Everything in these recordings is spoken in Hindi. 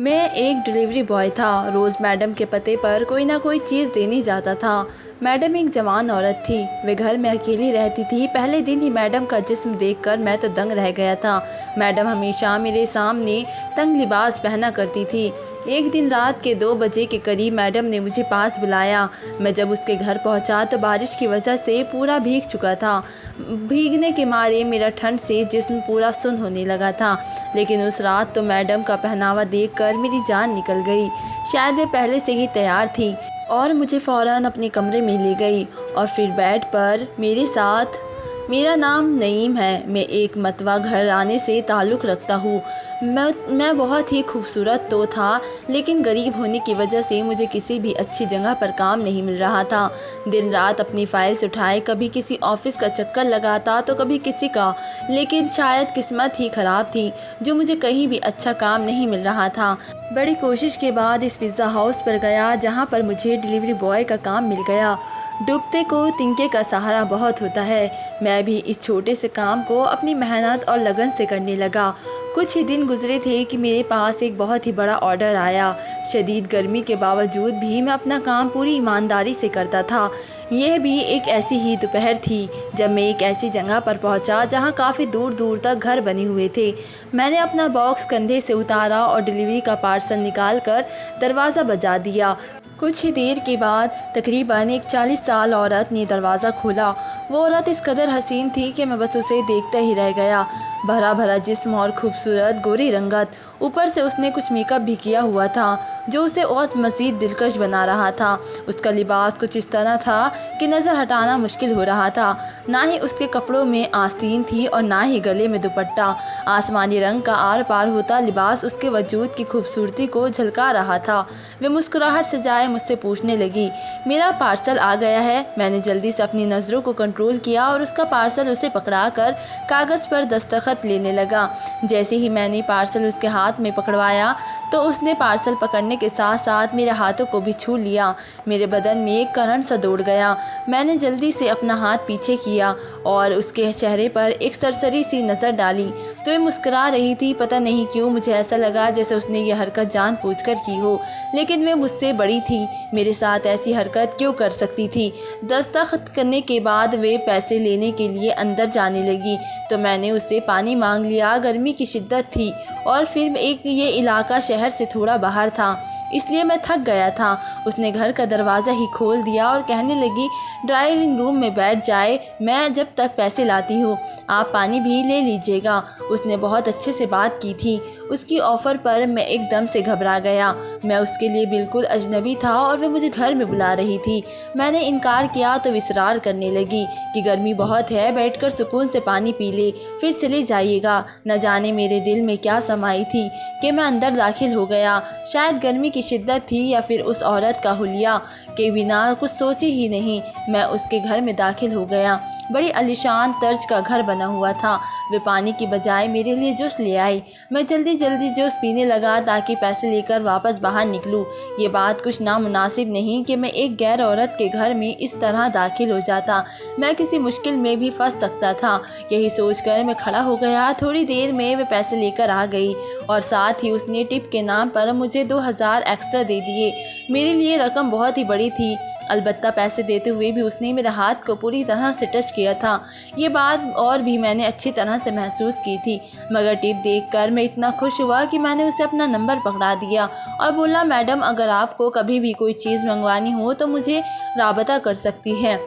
मैं एक डिलीवरी बॉय था। रोज़ मैडम के पते पर कोई ना कोई चीज़ देने जाता था। मैडम एक जवान औरत थी। वे घर में अकेली रहती थी। पहले दिन ही मैडम का जिस्म देखकर मैं तो दंग रह गया था। मैडम हमेशा मेरे सामने तंग लिबास पहना करती थी। एक दिन रात के 2 बजे के करीब मैडम ने मुझे पास बुलाया। मैं जब उसके घर पहुंचा तो बारिश की वजह से पूरा भीग चुका था। भीगने के मारे मेरा ठंड से जिस्म पूरा सुन्न होने लगा था। लेकिन उस रात तो मैडम का पहनावा देखकर मेरी जान निकल गई। शायद वे पहले से ही तैयार थी और मुझे फ़ौरन अपने कमरे में ले गई और फिर बेड पर मेरे साथ। मेरा नाम नईम है। मैं एक मतवा घराने से ताल्लुक़ रखता हूँ। मैं बहुत ही खूबसूरत तो था, लेकिन गरीब होने की वजह से मुझे किसी भी अच्छी जगह पर काम नहीं मिल रहा था। दिन रात अपनी फाइल्स उठाए, कभी किसी ऑफ़िस का चक्कर लगाता तो कभी किसी का। लेकिन शायद किस्मत ही ख़राब थी जो मुझे कहीं भी अच्छा काम नहीं मिल रहा था। बड़ी कोशिश के बाद इस पिज़्ज़ा हाउस पर गया जहाँ पर मुझे डिलीवरी बॉय का काम मिल गया। डूबते को तिनके का सहारा बहुत होता है। मैं भी इस छोटे से काम को अपनी मेहनत और लगन से करने लगा। कुछ ही दिन गुजरे थे कि मेरे पास एक बहुत ही बड़ा ऑर्डर आया। शदीद गर्मी के बावजूद भी मैं अपना काम पूरी ईमानदारी से करता था। यह भी एक ऐसी ही दोपहर थी जब मैं एक ऐसी जगह पर पहुंचा जहां काफ़ी दूर दूर तक घर बने हुए थे। मैंने अपना बॉक्स कंधे से उतारा और डिलीवरी का पार्सल निकालकर दरवाज़ा बजा दिया। कुछ ही देर के बाद तकरीबन एक 40 साल औरत ने दरवाज़ा खोला। वो औरत इस कदर हसीन थी कि मैं बस उसे देखते ही रह गया। भरा भरा जिस्म और खूबसूरत गोरी रंगत, ऊपर से उसने कुछ मेकअप भी किया हुआ था जो उसे और मज़ीद दिलकश बना रहा था। उसका लिबास कुछ इस तरह था कि नज़र हटाना मुश्किल हो रहा था। ना ही उसके कपड़ों में आस्तीन थी और ना ही गले में दुपट्टा। आसमानी रंग का आर पार होता लिबास उसके वजूद की खूबसूरती को झलका रहा था। वे मुस्कुराहट से जाए मुझसे पूछने लगी, मेरा पार्सल आ गया है? मैंने जल्दी से अपनी नज़रों को कंट्रोल किया और उसका पार्सल उसे पकड़ाकर कागज़ पर दस्तखत लेने लगा। जैसे ही मैंने पार्सल उसके हाथ में पकड़वाया तो उसने पार्सल पकड़ने के साथ साथ मेरे हाथों को भी छू लिया। मेरे बदन में एक करंट सा दौड़ गया। मैंने जल्दी से अपना हाथ पीछे किया और उसके चेहरे पर एक सरसरी सी नज़र डाली तो वह मुस्कुरा रही थी। पता नहीं क्यों मुझे ऐसा लगा जैसे उसने यह हरकत जानबूझकर की हो, लेकिन वह मुझसे बड़ी थी। मेरे साथ ऐसी हरकत क्यों कर सकती थी? दस्तखत करने के बाद वे पैसे लेने के लिए अंदर जाने लगी तो मैंने उससे पानी मांग लिया। गर्मी की शिद्दत थी और फिर ये इलाका शहर से थोड़ा बाहर था, इसलिए मैं थक गया था। उसने घर का दरवाज़ा ही खोल दिया और कहने लगी, ड्राइंग रूम में बैठ जाए, मैं जब तक पैसे लाती हूँ। आप पानी भी ले लीजिएगा। उसने बहुत अच्छे से बात की थी। उसकी ऑफ़र पर मैं एकदम से घबरा गया। मैं उसके लिए बिल्कुल अजनबी था और वह मुझे घर में बुला रही थी। मैंने इनकार किया तो विसरार करने लगी कि गर्मी बहुत है, बैठकर सुकून से पानी पी ले, फिर चले जाइएगा। न जाने मेरे दिल में क्या समाई थी कि मैं अंदर दाखिल हो गया। शायद गर्मी की शिद्दत थी या फिर उस औरत का हुलिया के बिना कुछ सोचे ही नहीं मैं उसके घर में दाखिल हो गया। बड़ी आलीशान तर्ज का घर बना हुआ था। वे पानी की बजाय मेरे लिए जूस ले आई। मैं जल्दी जल्दी जूस पीने लगा ताकि पैसे लेकर वापस बाहर निकलूं। ये बात कुछ नामुनासिब नहीं कि मैं एक गैर औरत के घर में इस तरह दाखिल हो जाता। मैं किसी मुश्किल में भी फंस सकता था। यही सोचकर मैं खड़ा हो गया। थोड़ी देर में वे पैसे लेकर आ गई और साथ ही उसने टिप के नाम पर मुझे 2000 एक्स्ट्रा दे दिए। मेरे लिए रकम बहुत ही बड़ी थी। अलबत्ता पैसे देते हुए भी उसने मेरे हाथ को पूरी तरह से टच किया था। ये बात और भी मैंने अच्छी तरह से महसूस की थी, मगर टिप देखकर मैं इतना खुश हुआ कि मैंने उसे अपना नंबर पकड़ा दिया और बोला, मैडम अगर आपको कभी भी कोई चीज़ मंगवानी हो तो मुझे राबता कर सकती है।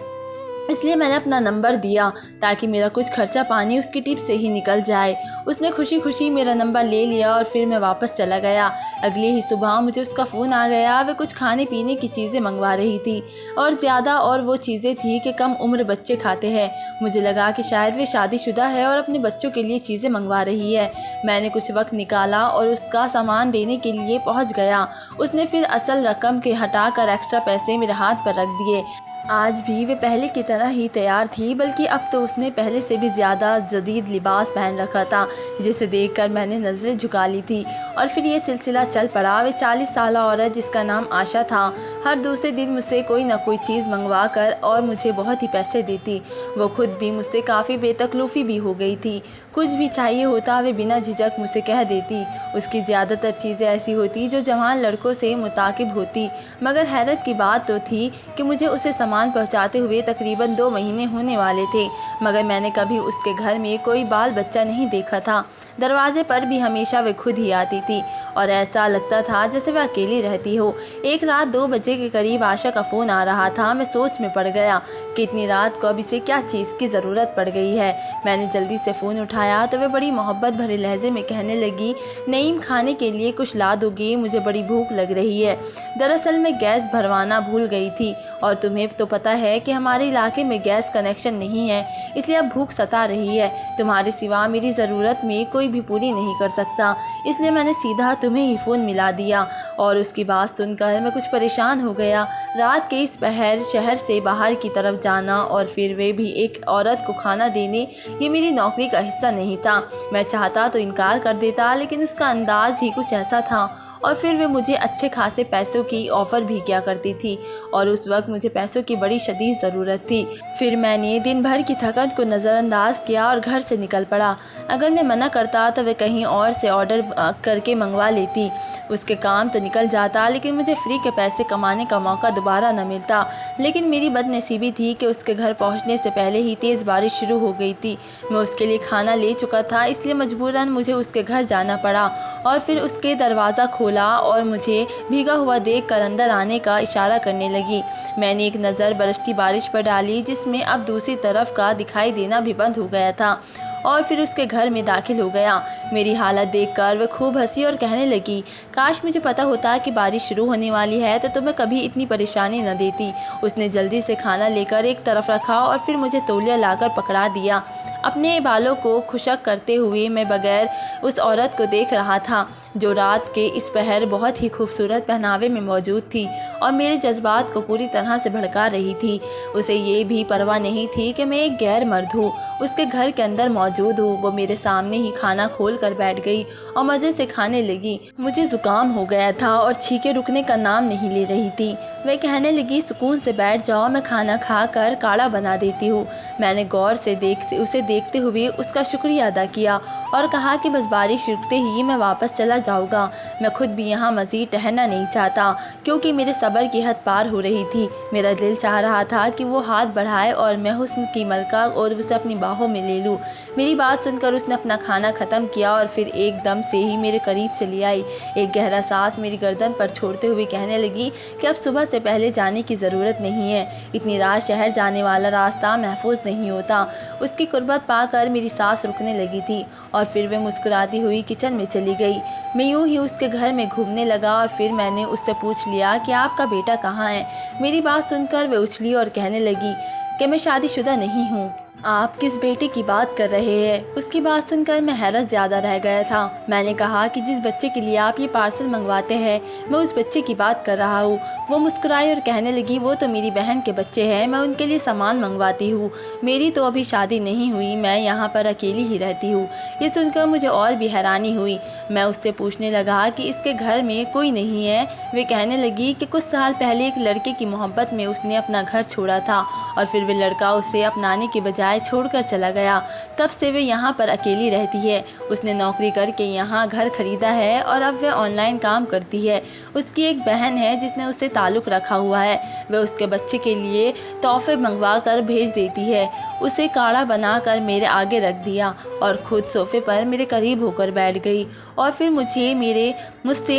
इसलिए मैंने अपना नंबर दिया ताकि मेरा कुछ खर्चा पानी उसकी टिप से ही निकल जाए। उसने खुशी खुशी मेरा नंबर ले लिया और फिर मैं वापस चला गया। अगली ही सुबह मुझे उसका फ़ोन आ गया। वे कुछ खाने पीने की चीज़ें मंगवा रही थी और ज़्यादा और वो चीज़ें थी कि कम उम्र बच्चे खाते हैं। मुझे लगा कि शायद वे शादीशुदा है और अपने बच्चों के लिए चीज़ें मंगवा रही है। मैंने कुछ वक्त निकाला और उसका सामान देने के लिए पहुँच गया। उसने फिर असल रकम के हटाकर एक्स्ट्रा पैसे मेरे हाथ पर रख दिए। आज भी वे पहले की तरह ही तैयार थी, बल्कि अब तो उसने पहले से भी ज़्यादा जदीद लिबास पहन रखा था, जिसे देखकर मैंने नज़रें झुका ली थी। और फिर ये सिलसिला चल पड़ा। वे 40 साला औरत, जिसका नाम आशा था, हर दूसरे दिन मुझसे कोई ना कोई चीज़ मंगवा कर और मुझे बहुत ही पैसे देती। वो खुद भी मुझसे काफ़ी बेतकल्लुफ़ी भी हो गई थी। कुछ भी चाहिए होता वे बिना झिझक मुझसे कह देती। उसकी ज़्यादातर चीज़ें ऐसी होती जो जवान लड़कों से मुताकिब होती, मगर हैरत की बात तो थी कि मुझे उसे सामान पहुंचाते हुए तकरीबन 2 महीने होने वाले थे, मगर मैंने कभी उसके घर में कोई बाल बच्चा नहीं देखा था। दरवाजे पर भी हमेशा वे खुद ही आती थी और ऐसा लगता था जैसे वह अकेली रहती हो। एक रात 2 बजे के करीब आशा का फ़ोन आ रहा था। मैं सोच में पड़ गया कि इतनी रात को अब इसे क्या चीज़ की ज़रूरत पड़ गई है। मैंने जल्दी से फ़ोन उठाया तो वे बड़ी मोहब्बत भरे लहजे में कहने लगी, नईम, खाने के लिए कुछ ला दोगे? मुझे बड़ी भूख लग रही है। दरअसल मैं गैस भरवाना भूल गई थी और तुम्हें तो पता है कि हमारे इलाके में गैस कनेक्शन नहीं है, इसलिए अब भूख सता रही है। तुम्हारे सिवा मेरी ज़रूरत में कोई भी पूरी नहीं कर सकता, इसलिए मैंने सीधा तुम्हें ही फ़ोन मिला दिया। और उसकी बात सुनकर मैं कुछ परेशान हो गया। रात के इस पहर शहर से बाहर की तरफ जाना और फिर वे भी एक औरत को खाना देने, ये मेरी नौकरी का हिस्सा नहीं था। मैं चाहता तो इनकार कर देता, लेकिन उसका अंदाज़ ही कुछ ऐसा था। और फिर वे मुझे अच्छे खासे पैसों की ऑफ़र भी किया करती थी और उस वक्त मुझे पैसों की बड़ी शदीद ज़रूरत थी। फिर मैंने दिन भर की थकन को नज़रअंदाज किया और घर से निकल पड़ा। अगर मैं मना करता तो वे कहीं और से ऑर्डर करके मंगवा लेती। उसके काम तो निकल जाता, लेकिन मुझे फ्री के पैसे कमाने का मौका दोबारा न मिलता। लेकिन मेरी बदनसीबी थी कि उसके घर पहुंचने से पहले ही तेज़ बारिश शुरू हो गई थी। मैं उसके लिए खाना ले चुका था, इसलिए मजबूरन मुझे उसके घर जाना पड़ा। और फिर उसके दरवाज़ा खोला और मुझे भीगा हुआ देखकर अंदर आने का इशारा करने लगी। मैंने एक नज़र बरसती बारिश पर डाली, जिसमें अब दूसरी तरफ का दिखाई देना भी बंद हो गया था, और फिर उसके घर में दाखिल हो गया। मेरी हालत देखकर वह खूब हंसी और कहने लगी, काश मुझे पता होता कि बारिश शुरू होने वाली है तो तुम्हें कभी इतनी परेशानी न देती। उसने जल्दी से खाना लेकर एक तरफ रखा और फिर मुझे तौलिया लाकर पकड़ा दिया। अपने बालों को खुशक करते हुए मैं बगैर उस औरत को देख रहा था, जो रात के इस पहर बहुत ही खूबसूरत पहनावे में मौजूद थी और मेरे जज्बात को पूरी तरह से भड़का रही थी। उसे ये भी परवाह नहीं थी कि मैं एक गैर मर्द हूँ, उसके घर के अंदर मौजूद हूँ। वो मेरे सामने ही खाना खोल कर बैठ गई और मज़े से खाने लगी। मुझे ज़ुकाम हो गया था और छींकें रुकने का नाम नहीं ले रही थी। वह कहने लगी, सुकून से बैठ जाओ, मैं खाना खा कर काढ़ा बना देती हूँ। मैंने गौर से उसे देखते हुए उसका शुक्रिया अदा किया और कहा कि बस बारिश रुकते ही मैं वापस चला जाऊँगा। मैं खुद भी यहाँ मज़ीद ठहरना नहीं चाहता, क्योंकि मेरे सब्र की हद पार हो रही थी। मेरा दिल चाह रहा था कि वो हाथ बढ़ाए और मैं हुस्न की मलका और उसे अपनी बाहों में ले लूँ। मेरी बात सुनकर उसने अपना खाना ख़त्म किया और फिर एकदम से ही मेरे करीब चली आई। एक गहरा सांस मेरी गर्दन पर छोड़ते हुए कहने लगी कि अब सुबह से पहले जाने की ज़रूरत नहीं है। इतनी रात शहर जाने वाला रास्ता महफूज नहीं होता। उसकी कुर्बत पाकर मेरी सांस रुकने लगी थी और फिर वह मुस्कुराती हुई किचन में चली गई। मैं यूं ही उसके घर में घूमने लगा और फिर मैंने उससे पूछ लिया कि आपका बेटा कहाँ है। मेरी बात सुनकर वह उछली और कहने लगी कि मैं शादीशुदा नहीं हूँ। आप किस बेटे की बात कर रहे हैं? उसकी बात सुनकर मैं हैरत ज़्यादा रह गया था। मैंने कहा कि जिस बच्चे के लिए आप ये पार्सल मंगवाते हैं, मैं उस बच्चे की बात कर रहा हूँ। वो मुस्कुराई और कहने लगी, वो तो मेरी बहन के बच्चे हैं, मैं उनके लिए सामान मंगवाती हूँ। मेरी तो अभी शादी नहीं हुई, मैं यहाँ पर अकेली ही रहती हूँ। ये सुनकर मुझे और भी हैरानी हुई। मैं उससे पूछने लगा कि इसके घर में कोई नहीं है। वे कहने लगी कि कुछ साल पहले एक लड़के की मोहब्बत में उसने अपना घर छोड़ा था और फिर वे लड़का उसे अपनाने के बजाय छोड़कर चला गया। तब से वे यहाँ पर अकेली रहती है। उसने नौकरी करके यहाँ घर खरीदा है और अब वह ऑनलाइन काम करती है। उसकी एक बहन है जिसने उससे ताल्लुक़ रखा हुआ है। वह उसके बच्चे के लिए तोहफे मंगवा कर भेज देती है। उसे काढ़ा बनाकर मेरे आगे रख दिया और खुद सोफे पर मेरे करीब होकर बैठ गई और फिर मुझसे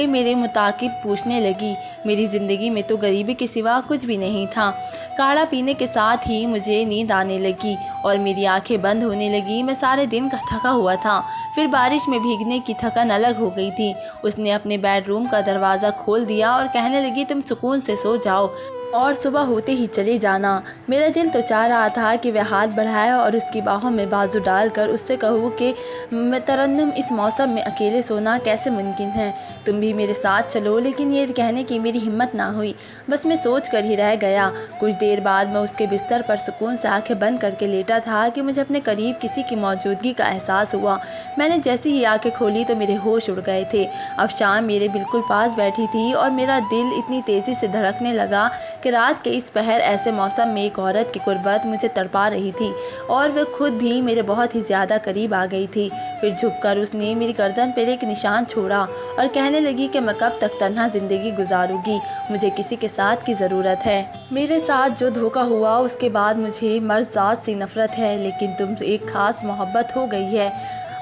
मेरे मुताकिब पूछने लगी। मेरी ज़िंदगी में तो गरीबी के सिवा कुछ भी नहीं था। काढ़ा पीने के साथ ही मुझे नींद आने लगी और मेरी आंखें बंद होने लगी। मैं सारे दिन का थका हुआ था। फिर बारिश में भीगने की थकन अलग हो गई थी। उसने अपने बेडरूम का दरवाज़ा खोल दिया और कहने लगी, तुम सुकून से सो जाओ और सुबह होते ही चले जाना। मेरा दिल तो चाह रहा था कि वह हाथ बढ़ाए और उसकी बाहों में बाजू डालकर उससे कहूँ कि तरन्नुम, इस मौसम में अकेले सोना कैसे मुमकिन है, तुम भी मेरे साथ चलो, लेकिन ये कहने की मेरी हिम्मत ना हुई। बस मैं सोच कर ही रह गया। कुछ देर बाद मैं उसके बिस्तर पर सुकून से आंखें बंद करके लेटा था कि मुझे अपने करीब किसी की मौजूदगी का एहसास हुआ। मैंने जैसे ही आंखें खोली तो मेरे होश उड़ गए थे। अब शाम मेरे बिल्कुल पास बैठी थी और मेरा दिल इतनी तेज़ी से धड़कने लगा कि रात के इस पहर ऐसे मौसम में एक औरत की कुर्बत मुझे तड़पा रही थी और वह खुद भी मेरे बहुत ही ज़्यादा करीब आ गई थी। फिर झुककर उसने मेरी गर्दन पर एक निशान छोड़ा और कहने लगी कि मैं कब तक तन्हा ज़िंदगी गुजारूंगी, मुझे किसी के साथ की ज़रूरत है। मेरे साथ जो धोखा हुआ उसके बाद मुझे मर्द-ज़ात से नफ़रत है, लेकिन तुमसे एक ख़ास मोहब्बत हो गई है।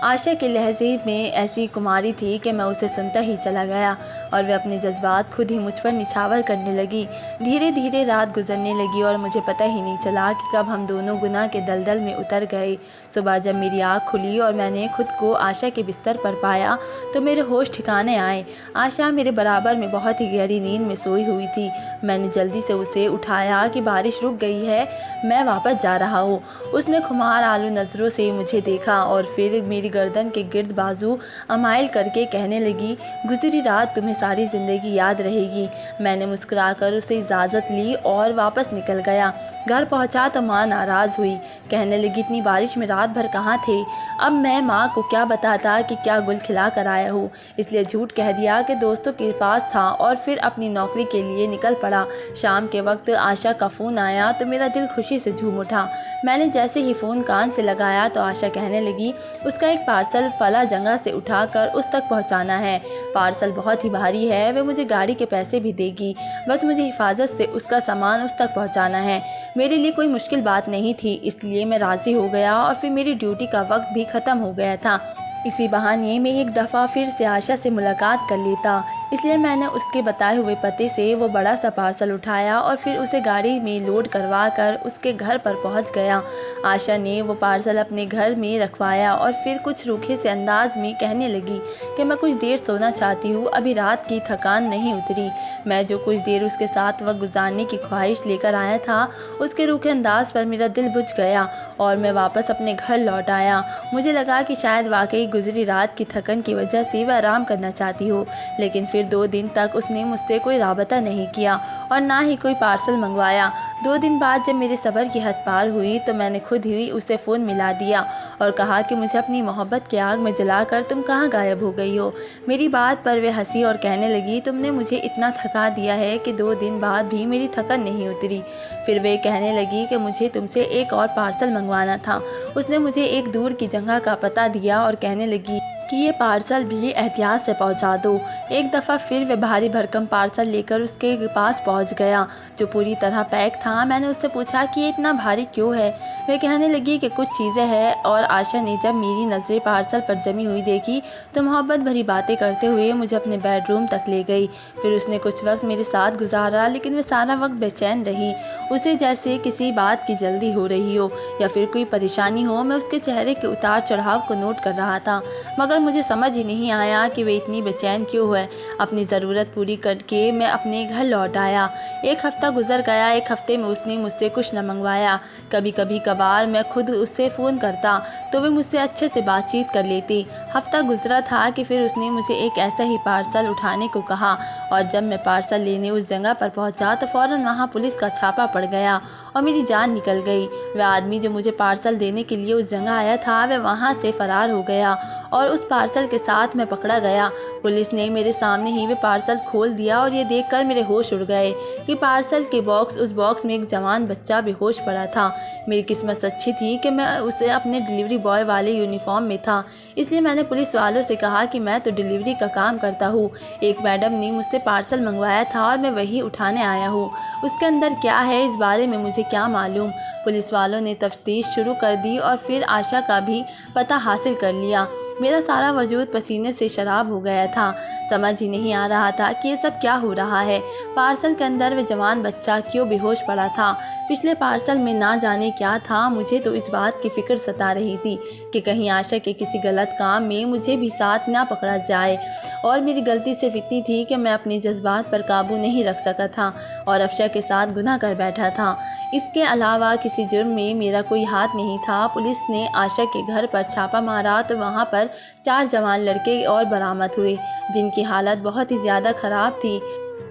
आशा के लहजे में ऐसी कुमारी थी कि मैं उसे सुनता ही चला गया और वह अपने जज्बात खुद ही मुझ पर निछावर करने लगी। धीरे धीरे रात गुजरने लगी और मुझे पता ही नहीं चला कि कब हम दोनों गुनाह के दलदल में उतर गए। सुबह जब मेरी आँख खुली और मैंने खुद को आशा के बिस्तर पर पाया तो मेरे होश ठिकाने आए। आशा मेरे बराबर में बहुत ही गहरी नींद में सोई हुई थी। मैंने जल्दी से उसे उठाया कि बारिश रुक गई है, मैं वापस जा रहा हूँ। उसने खुमार आलू नज़रों से मुझे देखा और फिर मेरी गर्दन के गिर्द बाजू अमाइल करके कहने लगी, गुजरी रात तुम्हें सारी ज़िंदगी याद रहेगी। मैंने मुस्कुराकर उसे इजाज़त ली और वापस निकल गया। घर पहुंचा तो माँ नाराज़ हुई, कहने लगी, इतनी बारिश में रात भर कहाँ थे। अब मैं माँ को क्या बताता कि क्या गुल खिला कर आया हूँ, इसलिए झूठ कह दिया कि दोस्तों के पास था और फिर अपनी नौकरी के लिए निकल पड़ा। शाम के वक्त आशा का फ़ोन आया तो मेरा दिल खुशी से झूम उठा। मैंने जैसे ही फ़ोन कान से लगाया तो आशा कहने लगी, उसका एक पार्सल फला जगह से उठाकर उस तक पहुंचाना है। पार्सल बहुत ही भारी है, वह मुझे गाड़ी के पैसे भी देगी, बस मुझे हिफाजत से उसका सामान उस तक पहुंचाना है। मेरे लिए कोई मुश्किल बात नहीं थी, इसलिए मैं राज़ी हो गया और फिर मेरी ड्यूटी का वक्त भी ख़त्म हो गया था। इसी बहाने मैं एक दफ़ा फिर से आशा से मुलाकात कर लेता, इसलिए मैंने उसके बताए हुए पते से वो बड़ा सा पार्सल उठाया और फिर उसे गाड़ी में लोड करवा कर उसके घर पर पहुंच गया। आशा ने वो पार्सल अपने घर में रखवाया और फिर कुछ रूखे से अंदाज में कहने लगी कि मैं कुछ देर सोना चाहती हूँ, अभी रात की थकान नहीं उतरी। मैं जो कुछ देर उसके साथ वक्त गुजारने की ख्वाहिश लेकर आया था, उसके रूखे अंदाज पर मेरा दिल बुझ गया और मैं वापस अपने घर लौट आया। मुझे लगा कि शायद वाकई गुजरी रात की थकन की वजह से वह आराम करना चाहती हो, लेकिन फिर 2 दिन तक उसने मुझसे कोई राबता नहीं किया और ना ही कोई पार्सल मंगवाया। 2 दिन बाद जब मेरे सब्र की हद पार हुई तो मैंने खुद ही उसे फ़ोन मिला दिया और कहा कि मुझे अपनी मोहब्बत की आग में जलाकर तुम कहाँ गायब हो गई हो। मेरी बात पर वह हंसी और कहने लगी, तुमने मुझे इतना थका दिया है कि 2 दिन बाद भी मेरी थकन नहीं उतरी। फिर वे कहने लगी कि मुझे तुमसे एक और पार्सल मंगवाना था। उसने मुझे एक दूर की जगह का पता दिया और कहने लगी कि ये पार्सल भी एहतियात से पहुंचा दो। एक दफ़ा फिर वह भारी भरकम पार्सल लेकर उसके पास पहुंच गया जो पूरी तरह पैक था। मैंने उससे पूछा कि ये इतना भारी क्यों है। वह कहने लगी कि कुछ चीज़ें हैं और आशा ने जब मेरी नज़रें पार्सल पर जमी हुई देखी तो मोहब्बत भरी बातें करते हुए मुझे अपने बेडरूम तक ले गई। फिर उसने कुछ वक्त मेरे साथ गुजारा, लेकिन वह सारा वक्त बेचैन रही। उसे जैसे किसी बात की जल्दी हो रही हो या फिर कोई परेशानी हो। मैं उसके चेहरे के उतार चढ़ाव को नोट कर रहा था, मगर मुझे समझ ही नहीं आया कि वे इतनी बेचैन क्यों है। अपनी ज़रूरत पूरी करके मैं अपने घर लौट आया। 1 हफ़्ता गुजर गया। 1 हफ़्ते में उसने मुझसे कुछ न मंगवाया। कभी कभी कभार मैं खुद उससे फ़ोन करता तो वे मुझसे अच्छे से बातचीत कर लेती। हफ़्ता गुजरा था कि फिर उसने मुझे एक ऐसा ही पार्सल उठाने को कहा और जब मैं पार्सल लेने उस जगह पर पहुंचा तो फ़ौरन वहां पुलिस का छापा पड़ गया और मेरी जान निकल गई। वह आदमी जो मुझे पार्सल देने के लिए उस जगह आया था वह वहां से फ़रार हो गया और उस पार्सल के साथ मैं पकड़ा गया। पुलिस ने मेरे सामने ही वे पार्सल खोल दिया और ये देखकर मेरे होश उड़ गए कि पार्सल के उस बॉक्स में एक जवान बच्चा बेहोश पड़ा था। मेरी किस्मत अच्छी थी कि मैं उसे अपने डिलीवरी बॉय वाले यूनिफॉर्म में था, इसलिए मैंने पुलिस वालों से कहा कि मैं तो डिलीवरी का काम करता हूँ। एक मैडम ने मुझसे पार्सल मंगवाया था और मैं वही उठाने आया हूँ। उसके अंदर क्या है इस बारे में मुझे क्या मालूम। पुलिस वालों ने तफ्तीश शुरू कर दी और फिर आशा का भी पता हासिल कर लिया। मेरा सारा वजूद पसीने से शराब हो गया था। समझ ही नहीं आ रहा था कि ये सब क्या हो रहा है। पार्सल के अंदर वह जवान बच्चा क्यों बेहोश पड़ा था। पिछले पार्सल में ना जाने क्या था। मुझे तो इस बात की फ़िक्र सता रही थी कि कहीं आशा के किसी गलत काम में मुझे भी साथ ना पकड़ा जाए। और मेरी गलती सिर्फ इतनी थी कि मैं अपने जज्बात पर काबू नहीं रख सका था और अफशा के साथ गुनाह कर बैठा था। इसके अलावा किसी जुर्म में मेरा कोई हाथ नहीं था। पुलिस ने आशा के घर पर छापा मारा तो वहाँ पर 4 जवान लड़के और बरामद हुए, जिनकी हालत बहुत ही ज़्यादा ख़राब थी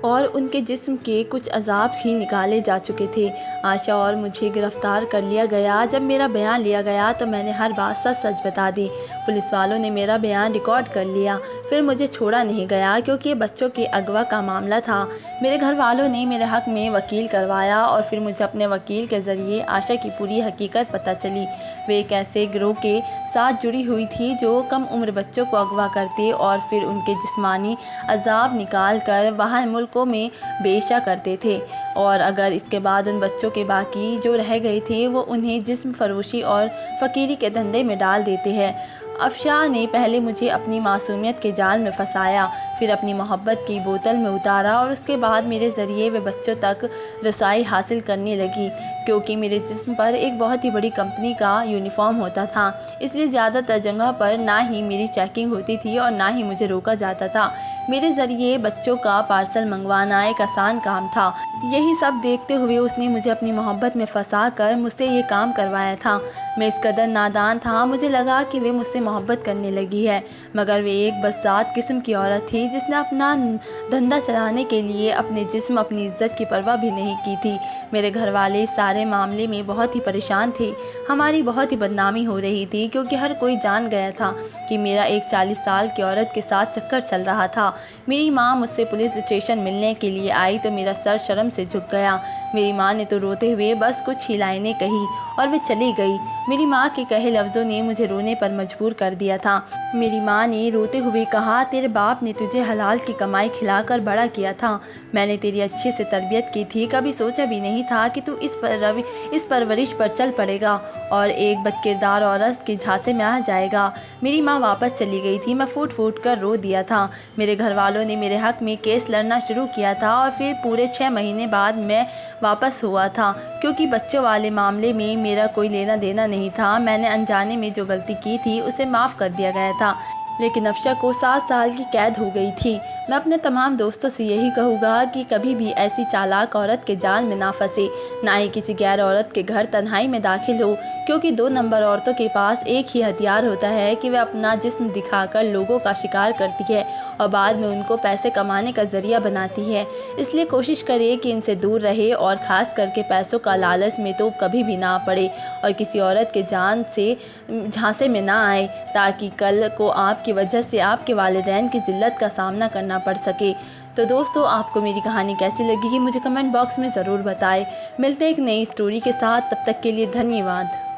और उनके जिस्म के कुछ अज़ाब ही निकाले जा चुके थे। आशा और मुझे गिरफ़्तार कर लिया गया। जब मेरा बयान लिया गया तो मैंने हर बात सच सच बता दी। पुलिस वालों ने मेरा बयान रिकॉर्ड कर लिया। फिर मुझे छोड़ा नहीं गया क्योंकि ये बच्चों के अगवा का मामला था। मेरे घर वालों ने मेरे हक़ में वकील करवाया और फिर मुझे अपने वकील के ज़रिए आशा की पूरी हकीकत पता चली। वे एक ऐसे गिरोह के साथ जुड़ी हुई थी जो कम उम्र बच्चों को अगवा करते और फिर उनके जिस्मानी अज़ाब निकाल कर बाहर मुल्कों में बेचा करते थे। और अगर इसके बाद उन बच्चों के बाकी जो रह गए थे वो उन्हें जिस्म फरोशी और फ़कीरी के धंधे में डाल देते हैं। अफशा ने पहले मुझे अपनी मासूमियत के जाल में फंसाया, फिर अपनी मोहब्बत की बोतल में उतारा और उसके बाद मेरे ज़रिए वे बच्चों तक रसाई हासिल करने लगी। क्योंकि मेरे जिस्म पर एक बहुत ही बड़ी कंपनी का यूनिफॉर्म होता था, इसलिए ज़्यादातर जगह पर ना ही मेरी चेकिंग होती थी और ना ही मुझे रोका जाता था। मेरे ज़रिए बच्चों का पार्सल मंगवाना एक आसान काम था। यही सब देखते हुए उसने मुझे अपनी मोहब्बत में फंसा कर मुझसे ये काम करवाया था। मैं इस कदर नादान था, मुझे लगा कि वे मुझसे मोहब्बत करने लगी है, मगर वे एक बदज़ात किस्म की औरत थी जिसने अपना धंधा चलाने के लिए अपने जिस्म, अपनी इज्जत की परवाह भी नहीं की थी। मेरे घर वाले सारे मामले में बहुत ही परेशान थे। हमारी बहुत ही बदनामी हो रही थी क्योंकि हर कोई जान गया था कि मेरा एक 40 साल की औरत के साथ चक्कर चल रहा था। मेरी माँ मुझसे पुलिस स्टेशन मिलने के लिए आई तो मेरा सर शर्म से झुक गया। मेरी माँ ने तो रोते हुए बस कुछ ही लाइनें कही और वे चली गई। मेरी माँ के कहे लफ्ज़ों ने मुझे रोने पर मजबूर कर दिया था। मेरी माँ ने रोते हुए कहा, तेरे बाप ने तुझे हलाल की कमाई खिलाकर बड़ा किया था। मैंने तेरी अच्छे से तरबियत की थी, कभी सोचा भी नहीं था कि तू इस परवरिश पर चल पड़ेगा और एक बदकिरदार औरत के झांसे में आ जाएगा। मेरी माँ वापस चली गई थी। मैं फूट फूट कर रो दिया था। मेरे घर वालों ने मेरे हक़ में केस लड़ना शुरू किया था और फिर पूरे 6 महीने बाद मैं वापस हुआ था क्योंकि बच्चों वाले मामले में मेरा कोई लेना देना नहीं था। मैंने अनजाने में जो गलती की थी उसे माफ़ कर दिया गया था, लेकिन अफशा को 7 साल की कैद हो गई थी। मैं अपने तमाम दोस्तों से यही कहूँगा कि कभी भी ऐसी चालाक औरत के जाल में ना फंसे, ना ही किसी गैर औरत के घर तन्हाई में दाखिल हो, क्योंकि 2 नंबर औरतों के पास एक ही हथियार होता है कि वे अपना जिस्म दिखाकर लोगों का शिकार करती है और बाद में उनको पैसे कमाने का ज़रिया बनाती है। इसलिए कोशिश करें कि इनसे दूर रहे और ख़ास करके पैसों का लालच में तो कभी भी ना पड़े और किसी औरत के जान से झांसे में ना आए, ताकि कल को आपकी वजह से आपके वालिदैन की ज़िल्लत का सामना करना पड़ सके। तो दोस्तों, आपको मेरी कहानी कैसी लगी मुझे कमेंट बॉक्स में ज़रूर बताएं। मिलते हैं एक नई स्टोरी के साथ, तब तक के लिए धन्यवाद।